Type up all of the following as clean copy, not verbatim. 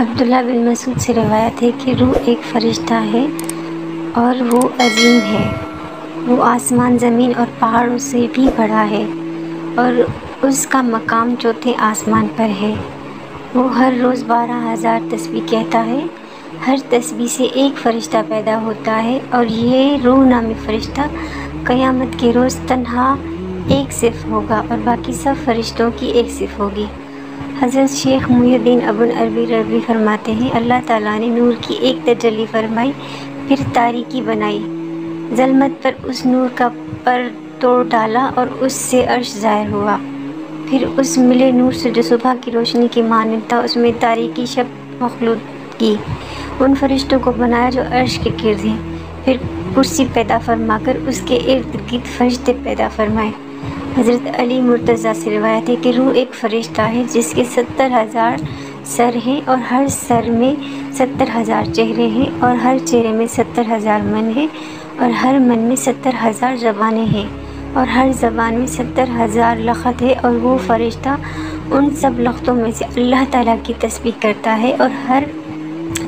عبداللہ بن مسعود سے روایت ہے کہ روح ایک فرشتہ ہے اور وہ عظیم ہے، وہ آسمان، زمین اور پہاڑوں سے بھی بڑا ہے اور اس کا مقام چوتھے آسمان پر ہے۔ وہ ہر روز 12,000 تسبیح کہتا ہے، ہر تسبیح سے ایک فرشتہ پیدا ہوتا ہے اور یہ روح نامی فرشتہ قیامت کے روز تنہا ایک صف ہوگا اور باقی سب فرشتوں کی ایک صف ہوگی۔ حضرت شیخ محی الدین ابو العربی رضوی فرماتے ہیں، اللہ تعالیٰ نے نور کی ایک تجلی فرمائی، پھر تاریکی بنائی، ظلمت پر اس نور کا پر توڑ ڈالا اور اس سے عرش ظاہر ہوا۔ پھر اس ملے نور سے جو صبح کی روشنی کے مانند تھا، اس میں تاریکی شب مخلوط کی، ان فرشتوں کو بنایا جو عرش کے گرد ہیں، پھر کرسی پیدا فرما کر اس کے ارد گرد فرشتے پیدا فرمائے۔ حضرت علی مرتضیٰ سے روایت ہے کہ روح ایک فرشتہ ہے جس کے 70,000 سر ہیں اور ہر سر میں 70,000 چہرے ہیں اور ہر چہرے میں 70,000 من ہیں اور ہر من میں 70,000 زبانیں ہیں اور ہر زبان میں 70,000 لغت ہے، اور وہ فرشتہ ان سب لغتوں میں سے اللہ تعالیٰ کی تسبیح کرتا ہے اور ہر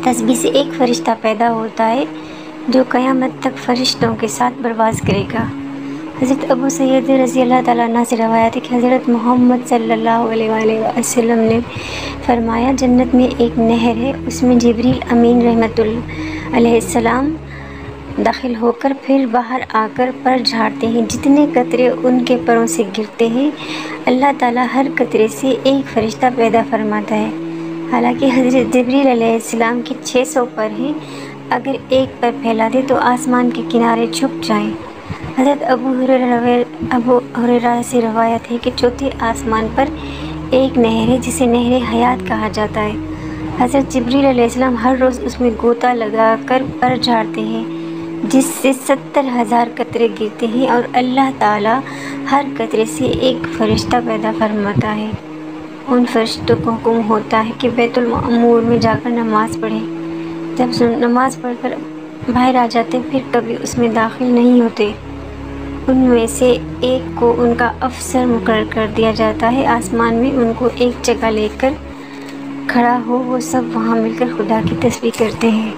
تسبیح سے ایک فرشتہ پیدا ہوتا ہے جو قیامت تک فرشتوں کے ساتھ پرواز کرے گا۔ حضرت ابو سعید رضی اللہ تعالیٰ عنہ سے روایت ہے کہ حضرت محمد صلی اللہ علیہ وآلہ وسلم نے فرمایا، جنت میں ایک نہر ہے، اس میں جبریل امین رحمۃ اللہ علیہ السلام داخل ہو کر پھر باہر آ کر پر جھاڑتے ہیں، جتنے قطرے ان کے پروں سے گرتے ہیں اللہ تعالیٰ ہر قطرے سے ایک فرشتہ پیدا فرماتا ہے۔ حالانکہ حضرت جبریل علیہ السلام کے 600 پر ہیں، اگر ایک پر پھیلا دے تو آسمان کے کنارے چھپ جائیں۔ حضرت ابو ہریرہ سے روایت ہے کہ چوتھے آسمان پر ایک نہر ہے جسے نہر حیات کہا جاتا ہے۔ حضرت جبریل علیہ السلام ہر روز اس میں غوطہ لگا کر پر جھاڑتے ہیں جس سے 70,000 قطرے گرتے ہیں اور اللہ تعالیٰ ہر قطرے سے ایک فرشتہ پیدا فرماتا ہے۔ ان فرشتوں کو حکم ہوتا ہے کہ بیت المعمور میں جا کر نماز پڑھیں۔ جب نماز پڑھ کر باہر آ جاتے پھر کبھی اس میں داخل نہیں ہوتے۔ ان میں سے ایک کو ان کا افسر مقرر کر دیا جاتا ہے، آسمان میں ان کو ایک جگہ لے کر کھڑا ہو، وہ سب وہاں مل کر خدا کی تسبیح کرتے ہیں۔